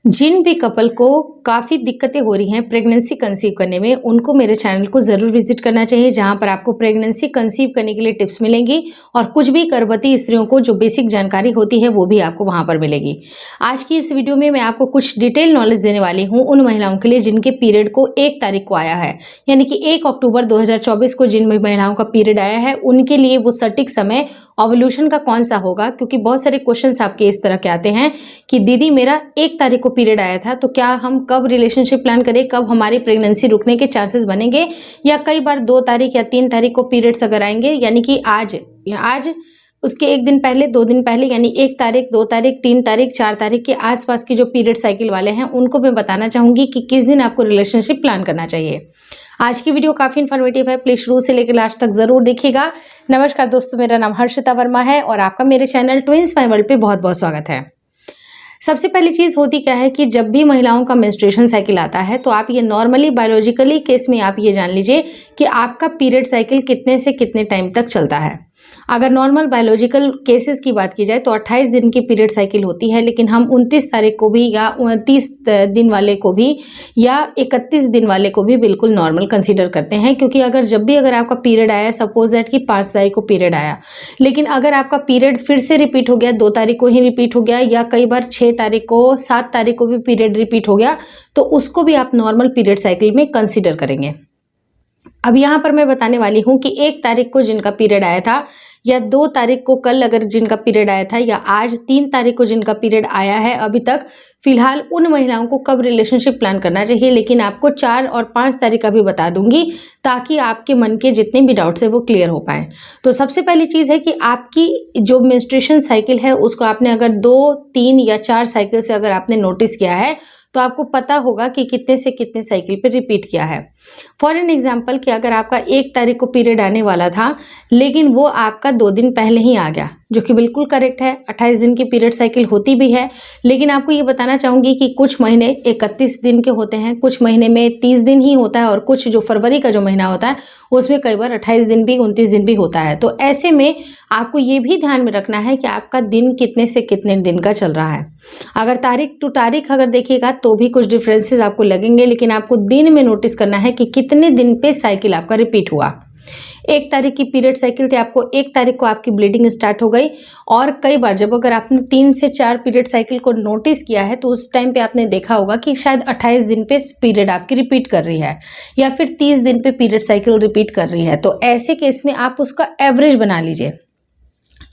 जिन भी कपल को काफ़ी दिक्कतें हो रही हैं प्रेगनेंसी कंसीव करने में, उनको मेरे चैनल को ज़रूर विजिट करना चाहिए, जहां पर आपको प्रेगनेंसी कंसीव करने के लिए टिप्स मिलेंगी और कुछ भी गर्भवती स्त्रियों को जो बेसिक जानकारी होती है वो भी आपको वहां पर मिलेगी। आज की इस वीडियो में मैं आपको कुछ डिटेल नॉलेज देने वाली हूं उन महिलाओं के लिए जिनके पीरियड को 1 तारीख को आया है, यानी कि 1 अक्टूबर 2024 को जिन महिलाओं का पीरियड आया है उनके लिए वो सटीक समय ओव्यूलेशन का कौन सा होगा। क्योंकि बहुत सारे क्वेश्चंस आपके इस तरह के आते हैं कि दीदी मेरा 1 तारीख को पीरियड आया था, तो क्या हम कब रिलेशनशिप प्लान करें, कब हमारी प्रेगनेंसी रुकने के चांसेस बनेंगे, या कई बार 2 तारीख या 3 तारीख को पीरियड्स अगर आएंगे, यानी कि आज उसके 1 दिन पहले 2 दिन पहले, यानी 1 तारीख 2 तारीख 3 तारीख 4 तारीख के आसपास की जो पीरियड साइकिल वाले हैं उनको मैं बताना चाहूँगी कि किस दिन आपको रिलेशनशिप प्लान करना चाहिए। आज की वीडियो काफ़ी इन्फॉर्मेटिव है, प्लीज शुरू से लेकर लास्ट तक जरूर देखिएगा। नमस्कार दोस्तों, मेरा नाम हर्षिता वर्मा है और आपका मेरे चैनल ट्विंस माय वर्ल्ड पे बहुत बहुत स्वागत है। सबसे पहली चीज़ होती क्या है कि जब भी महिलाओं का मेंस्ट्रुएशन साइकिल आता है तो आप ये नॉर्मली बायोलॉजिकली केस में आप ये जान लीजिए कि आपका पीरियड साइकिल कितने से कितने टाइम तक चलता है। अगर नॉर्मल बायोलॉजिकल केसेस की बात की जाए तो 28 दिन की पीरियड साइकिल होती है, लेकिन हम 29 तारीख को भी या 29 दिन वाले को भी या 31 दिन वाले को भी बिल्कुल नॉर्मल कंसीडर करते हैं। क्योंकि अगर आपका पीरियड आया, सपोज दैट कि 5 तारीख को पीरियड आया, लेकिन अगर आपका पीरियड फिर से रिपीट हो गया, 2 तारीख को ही रिपीट हो गया, या कई बार 6 तारीख को 7 तारीख को भी पीरियड रिपीट हो गया, तो उसको भी आप नॉर्मल पीरियड साइकिल में कंसिडर करेंगे। अब यहाँ पर मैं बताने वाली हूँ कि 1 तारीख को जिनका पीरियड आया था, या 2 तारीख को कल अगर जिनका पीरियड आया था, या आज 3 तारीख को जिनका पीरियड आया है अभी तक, फिलहाल उन महिलाओं को कब रिलेशनशिप प्लान करना चाहिए। लेकिन आपको 4 और 5 तारीख का भी बता दूंगी ताकि आपके मन के जितने भी डाउट्स है वो क्लियर हो पाए। तो सबसे पहली चीज़ है कि आपकी जो मेंस्ट्रुएशन साइकिल है उसको आपने अगर 2, 3 या 4 साइकिल से अगर आपने नोटिस किया है तो आपको पता होगा कि कितने से कितने साइकिल पे रिपीट किया है। फॉर एन एग्जाम्पल कि अगर आपका 1 तारीख को पीरियड आने वाला था लेकिन वो आपका 2 दिन पहले ही आ गया, जो कि बिल्कुल करेक्ट है। 28 दिन की पीरियड साइकिल होती भी है, लेकिन आपको ये बताना चाहूँगी कि कुछ महीने 31 दिन के होते हैं, कुछ महीने में 30 दिन ही होता है, और कुछ जो फरवरी का जो महीना होता है उसमें कई बार 28 दिन भी 29 दिन भी होता है। तो ऐसे में आपको ये भी ध्यान में रखना है कि आपका दिन कितने से कितने दिन का चल रहा है। अगर तारीख टू तारीख अगर देखिएगा तो भी कुछ डिफरेंसेस आपको लगेंगे, लेकिन आपको दिन में नोटिस करना है कि कितने दिन पे साइकिल आपका रिपीट हुआ। 1 तारीख की पीरियड साइकिल थी, आपको 1 तारीख को आपकी ब्लीडिंग स्टार्ट हो गई, और कई बार जब अगर आपने 3 से 4 पीरियड साइकिल को नोटिस किया है तो उस टाइम पे आपने देखा होगा कि शायद 28 दिन पे पीरियड आपकी रिपीट कर रही है, या फिर 30 दिन पे पीरियड साइकिल रिपीट कर रही है। तो ऐसे केस में आप उसका एवरेज बना लीजिए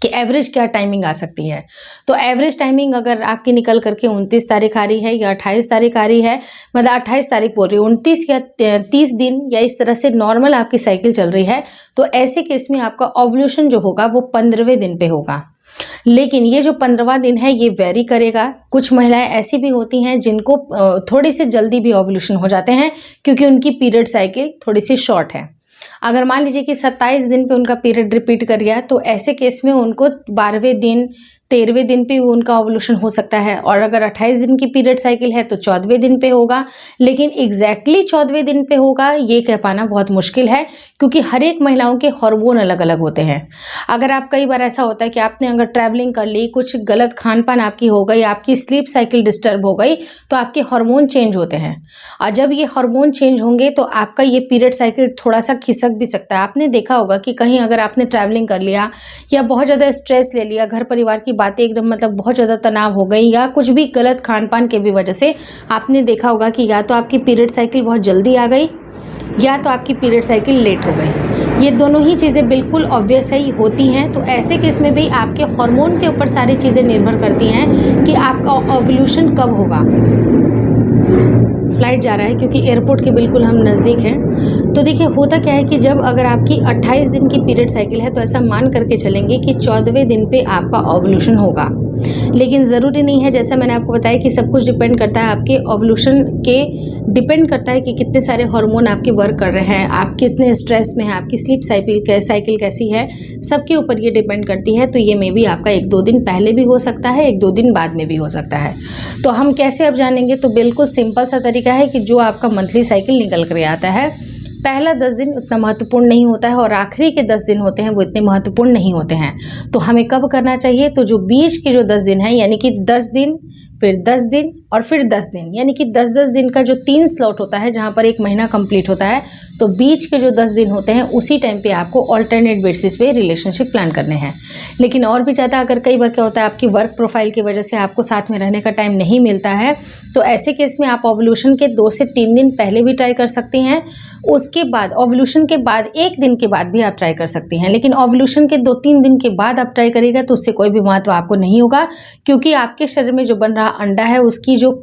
कि एवरेज क्या टाइमिंग आ सकती है। तो एवरेज टाइमिंग अगर आपकी निकल करके 29 तारीख आ रही है या 28 तारीख आ रही है, मतलब 28 तारीख बोल रही है, 29 या 30 दिन या इस तरह से नॉर्मल आपकी साइकिल चल रही है, तो ऐसे केस में आपका ओव्यूलेशन जो होगा वो 15वें दिन पे होगा। लेकिन ये जो 15वां दिन है ये वेरी करेगा। कुछ महिलाएं ऐसी भी होती हैं जिनको थोड़ी सी जल्दी भी ओव्यूलेशन हो जाते हैं क्योंकि उनकी पीरियड साइकिल थोड़ी सी शॉर्ट है। अगर मान लीजिए कि 27 दिन पे उनका पीरियड रिपीट कर गया तो ऐसे केस में उनको 12वें दिन 13वें दिन पे उनका ओव्यूलेशन हो सकता है, और अगर 28 दिन की पीरियड साइकिल है तो 14वें दिन पे होगा। लेकिन एग्जैक्टली 14वें दिन पे होगा ये कह पाना बहुत मुश्किल है, क्योंकि हर एक महिलाओं के हार्मोन अलग अलग होते हैं। अगर आप कई बार ऐसा होता है कि आपने अगर ट्रैवलिंग कर ली, कुछ गलत खान पान आपकी हो गई, आपकी स्लीप साइकिल डिस्टर्ब हो गई, तो आपके हार्मोन चेंज होते हैं, और जब ये हार्मोन चेंज होंगे तो आपका ये पीरियड साइकिल थोड़ा सा खिसक भी सकता है। आपने देखा होगा कि कहीं अगर आपने ट्रैवलिंग कर लिया या बहुत ज़्यादा स्ट्रेस ले लिया, घर परिवार की बातें एकदम मतलब बहुत ज़्यादा तनाव हो गई, या कुछ भी गलत खान पान के भी वजह से आपने देखा होगा कि या तो आपकी पीरियड साइकिल बहुत जल्दी आ गई या तो आपकी पीरियड साइकिल लेट हो गई। ये दोनों ही चीज़ें बिल्कुल ऑब्वियस ही होती हैं। तो ऐसे केस में भी आपके हार्मोन के ऊपर सारी चीज़ें निर्भर करती हैं कि आपका ओव्यूलेशन कब होगा। फ्लाइट जा रहा है क्योंकि एयरपोर्ट के बिल्कुल हम नज़दीक हैं। तो देखिए होता क्या है कि जब अगर आपकी 28 दिन की पीरियड साइकिल है तो ऐसा मान करके चलेंगे कि 14वें दिन पे आपका ओव्यूलेशन होगा। लेकिन ज़रूरी नहीं है, जैसा मैंने आपको बताया कि सब कुछ डिपेंड करता है आपके ओव्यूलेशन के, डिपेंड करता है कि कितने सारे हार्मोन आपके वर्क कर रहे हैं, आप कितने स्ट्रेस में हैं, आपकी स्लीप साइकिल कैसी है, सबके ऊपर ये डिपेंड करती है। तो ये मे भी आपका 1-2 दिन पहले भी हो सकता है, 1-2 दिन बाद में भी हो सकता है। तो हम कैसे अब जानेंगे? तो बिल्कुल सिंपल सा तरीका है कि जो आपका मंथली साइकिल निकल कर आता है, पहला 10 दिन उतना महत्वपूर्ण नहीं होता है और आखिरी के 10 दिन होते हैं वो इतने महत्वपूर्ण नहीं होते हैं। तो हमें कब करना चाहिए? तो जो बीच के जो 10 दिन हैं, यानी कि 10 दिन फिर 10 दिन और फिर 10 दिन, यानी कि 10-10 दिन का जो 3 स्लॉट होता है जहाँ पर एक महीना कंप्लीट होता है, तो बीच के जो 10 दिन होते हैं उसी टाइम पे आपको ऑल्टरनेट बेसिस पे रिलेशनशिप प्लान करने हैं। लेकिन और भी ज़्यादा अगर कई बार क्या होता है आपकी वर्क प्रोफाइल की वजह से आपको साथ में रहने का टाइम नहीं मिलता है, तो ऐसे केस में आप ओव्यूलेशन के 2 से 3 दिन पहले भी ट्राई कर सकती हैं। उसके बाद ओव्यूलेशन के बाद 1 दिन के बाद भी आप ट्राई कर सकती हैं, लेकिन ओव्यूलेशन के 2-3 दिन के बाद आप ट्राई करिएगा तो उससे कोई भी महत्व आपको नहीं होगा, क्योंकि आपके शरीर में जो बन रहा अंडा है उसकी जो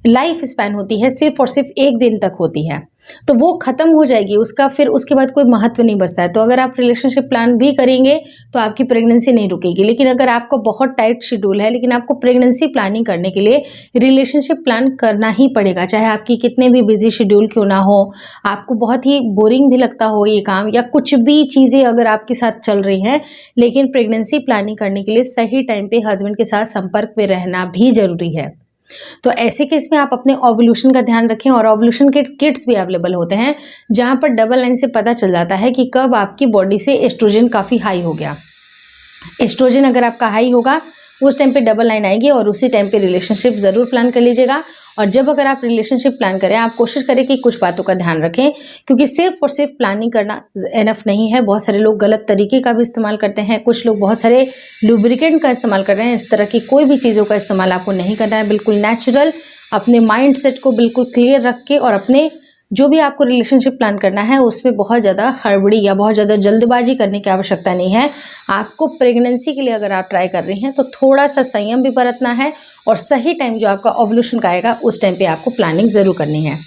लाइफ स्पैन होती है सिर्फ और सिर्फ 1 दिन तक होती है, तो वो खत्म हो जाएगी, उसका फिर उसके बाद कोई महत्व नहीं बचता है। तो अगर आप रिलेशनशिप प्लान भी करेंगे तो आपकी प्रेगनेंसी नहीं रुकेगी। लेकिन अगर आपको बहुत टाइट शेड्यूल है लेकिन आपको प्रेगनेंसी प्लानिंग करने के लिए रिलेशनशिप प्लान करना ही पड़ेगा, चाहे आपकी कितने भी बिजी शेड्यूल क्यों ना हो, आपको बहुत ही बोरिंग भी लगता हो ये काम या कुछ भी चीज़ें अगर आपके साथ चल रही हैं, लेकिन प्रेगनेंसी प्लानिंग करने के लिए सही टाइम पे हस्बैंड के साथ संपर्क में रहना भी ज़रूरी है। तो ऐसे केस में आप अपने ओव्यूलेशन का ध्यान रखें, और ओव्यूलेशन के किट्स भी अवेलेबल होते हैं जहां पर डबल लाइन से पता चल जाता है कि कब आपकी बॉडी से एस्ट्रोजन काफ़ी हाई हो गया। एस्ट्रोजन अगर आपका हाई होगा उस टाइम पे डबल लाइन आएगी, और उसी टाइम पे रिलेशनशिप ज़रूर प्लान कर लीजिएगा। और जब अगर आप रिलेशनशिप प्लान करें आप कोशिश करें कि कुछ बातों का ध्यान रखें, क्योंकि सिर्फ और सिर्फ प्लानिंग करना एनफ नहीं है। बहुत सारे लोग गलत तरीके का भी इस्तेमाल करते हैं, कुछ लोग बहुत सारे लुब्रिकेंट का इस्तेमाल कर रहे हैं। इस तरह की कोई भी चीज़ों का इस्तेमाल आपको नहीं करना है, बिल्कुल नेचुरल, अपने माइंड सेट को बिल्कुल क्लियर रख के, और अपने जो भी आपको रिलेशनशिप प्लान करना है उसमें बहुत ज़्यादा हड़बड़ी या बहुत ज़्यादा जल्दबाजी करने की आवश्यकता नहीं है। आपको प्रेगनेंसी के लिए अगर आप ट्राई कर रही हैं तो थोड़ा सा संयम भी बरतना है, और सही टाइम जो आपका ओव्यूलेशन का आएगा उस टाइम पे आपको प्लानिंग ज़रूर करनी है।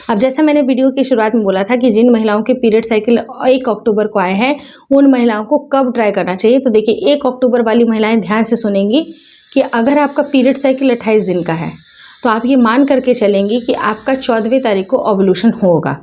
अब जैसा मैंने वीडियो की शुरुआत में बोला था कि जिन महिलाओं के पीरियड साइकिल 1 अक्टूबर को आए हैं उन महिलाओं को कब ट्राई करना चाहिए, तो देखिए 1 अक्टूबर वाली महिलाएँ ध्यान से सुनेंगी कि अगर आपका पीरियड साइकिल 28 दिन का है तो आप ये मान करके चलेंगी कि आपका 14वीं तारीख को ओव्यूलेशन होगा।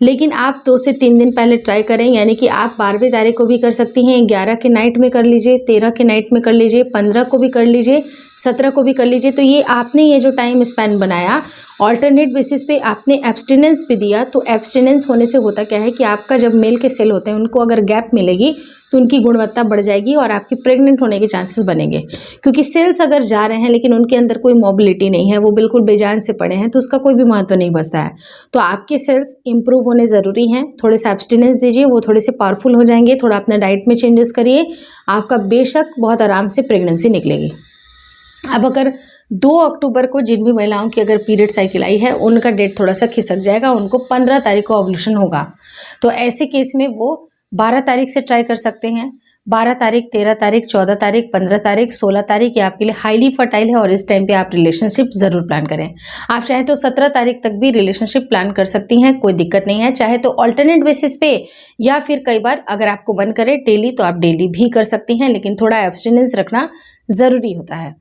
लेकिन आप 2 से 3 दिन पहले ट्राई करें, यानी कि आप 12वीं तारीख को भी कर सकती हैं, 11 के नाइट में कर लीजिए, 13 के नाइट में कर लीजिए, 15 को भी कर लीजिए, 17 को भी कर लीजिए। तो ये आपने ये जो टाइम स्पेन बनाया ऑल्टरनेट बेसिस पे आपने एब्सटिनेंस भी दिया, तो एब्सटिनेंस होने से होता क्या है कि आपका जब मेल के सेल होते हैं उनको अगर गैप मिलेगी तो उनकी गुणवत्ता बढ़ जाएगी और आपकी प्रेग्नेंट होने के चांसेस बनेंगे। क्योंकि सेल्स अगर जा रहे हैं लेकिन उनके अंदर कोई मोबिलिटी नहीं है, वो बिल्कुल बेजान से पड़े हैं, तो उसका कोई भी महत्व नहीं बचता है। तो आपके सेल्स इंप्रूव होने ज़रूरी हैं, थोड़े से एब्सटिनेंस दीजिए, वो थोड़े से पावरफुल हो जाएंगे। थोड़ा अपना डाइट में चेंजेस करिए, आपका बेशक बहुत आराम से प्रेगनेंसी निकलेगी। अब अगर 2 अक्टूबर को जिन भी महिलाओं की अगर पीरियड साइकिल आई है उनका डेट थोड़ा सा खिसक जाएगा, उनको 15 तारीख को ओव्यूलेशन होगा, तो ऐसे केस में वो 12 तारीख से ट्राई कर सकते हैं। 12 तारीख, 13 तारीख, 14 तारीख, 15 तारीख, 16 तारीख ये आपके लिए हाईली फर्टाइल है, और इस टाइम पे आप रिलेशनशिप ज़रूर प्लान करें। आप चाहें तो 17 तारीख तक भी रिलेशनशिप प्लान कर सकती हैं, कोई दिक्कत नहीं है। चाहे तो ऑल्टरनेट बेसिस पे, या फिर कई बार अगर आपको मन करे डेली तो आप डेली भी कर सकती हैं, लेकिन थोड़ा एब्सटिनेंस रखना ज़रूरी होता है।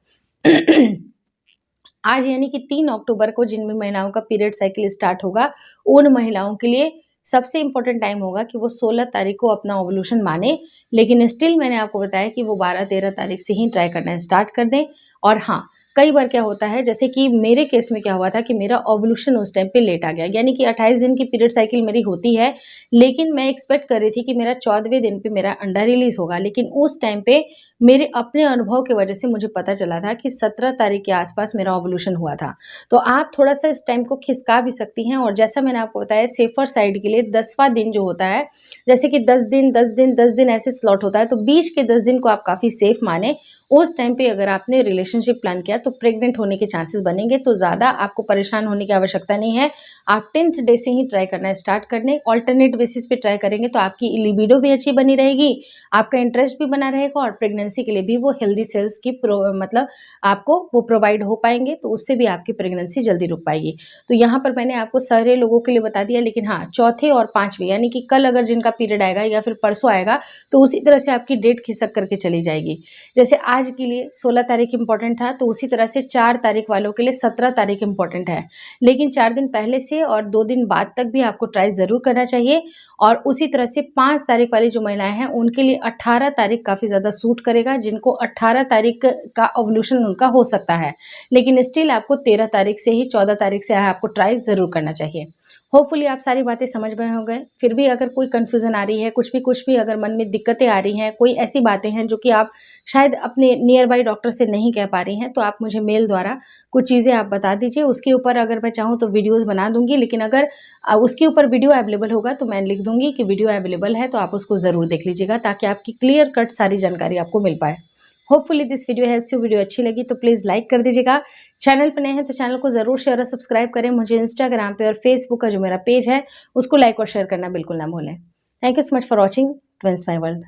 आज यानी कि 3 अक्टूबर को जिन भी महिलाओं का पीरियड साइकिल स्टार्ट होगा उन महिलाओं के लिए सबसे इम्पोर्टेंट टाइम होगा कि वो 16 तारीख को अपना ओव्यूलेशन माने, लेकिन स्टिल मैंने आपको बताया कि वो 12-13 तारीख से ही ट्राई करना स्टार्ट कर दें। और हाँ, कई बार क्या होता है, जैसे कि मेरे केस में क्या हुआ था कि मेरा ओव्यूलेशन उस टाइम पे लेट आ गया, यानी कि 28 दिन की पीरियड साइकिल मेरी होती है, लेकिन मैं एक्सपेक्ट कर रही थी कि मेरा 14वें दिन पे मेरा अंडा रिलीज होगा, लेकिन उस टाइम पे मेरे अपने अनुभव की वजह से मुझे पता चला था कि 17 तारीख के आसपास मेरा ओव्यूलेशन हुआ था। तो आप थोड़ा सा इस टाइम को खिसका भी सकती हैं, और जैसा मैंने आपको बताया सेफर साइड के लिए 10वां दिन जो होता है, जैसे कि 10 दिन 10 दिन 10 दिन ऐसे स्लॉट होता है, तो बीच के 10 दिन को आप काफ़ी सेफ माने। उस टाइम पे अगर आपने रिलेशनशिप प्लान किया तो प्रेग्नेंट होने के चांसेस बनेंगे, तो ज़्यादा आपको परेशान होने की आवश्यकता नहीं है। आप 10th डे से ही ट्राई करना स्टार्ट कर दें। ऑल्टरनेट बेसिस पे ट्राई करेंगे तो आपकी लिबिडो भी अच्छी बनी रहेगी, आपका इंटरेस्ट भी बना रहेगा, और प्रेगनेंसी के लिए भी वो हेल्दी सेल्स की मतलब आपको वो प्रोवाइड हो पाएंगे, तो उससे भी आपकी प्रेगनेंसी जल्दी रुक पाएगी। तो यहाँ पर मैंने आपको सारे लोगों के लिए बता दिया, लेकिन हाँ, चौथे और 5वें यानी कि कल अगर जिनका पीरियड आएगा या फिर परसों आएगा तो उसी तरह से आपकी डेट खिसक करके चली जाएगी। जैसे आज के लिए 16 तारीख इंपॉर्टेंट था, तो उसी तरह से 4 तारीख वालों के लिए 17 तारीख इंपॉर्टेंट है, लेकिन 4 दिन पहले से और 2 दिन बाद तक भी आपको ट्राई ज़रूर करना चाहिए। और उसी तरह से 5 तारीख वाली जो महिलाएं हैं उनके लिए 18 तारीख काफ़ी ज़्यादा सूट करेगा, जिनको 18 तारीख का ओव्यूलेशन उनका हो सकता है, लेकिन स्टिल आपको 13 तारीख से ही 14 तारीख से आपको ट्राई ज़रूर करना चाहिए। होपफुली आप सारी बातें समझ में हो गए। फिर भी अगर कोई कन्फ्यूज़न आ रही है, कुछ भी अगर मन में दिक्कतें आ रही हैं, कोई ऐसी बातें हैं जो कि आप शायद अपने नियर बाई डॉक्टर से नहीं कह पा रही हैं, तो आप मुझे मेल द्वारा कुछ चीज़ें आप बता दीजिए। उसके ऊपर अगर मैं चाहूँ तो वीडियोज़ बना दूँगी, लेकिन अगर उसके ऊपर वीडियो अवेलेबल होगा तो मैं लिख दूँगी कि वीडियो अवेलेबल है, तो आप उसको ज़रूर देख लीजिएगा ताकि आपकी क्लियर कट सारी जानकारी आपको मिल पाए। Hopefully this video helps you. Video अच्छी लगी तो प्लीज़ लाइक कर दीजिएगा। चैनल पे नए हैं तो चैनल को ज़रूर शेयर और सब्सक्राइब करें। मुझे इंस्टाग्राम पे और फेसबुक का जो मेरा पेज है उसको लाइक और शेयर करना बिल्कुल ना भूलें। Thank you so much for watching twins my world.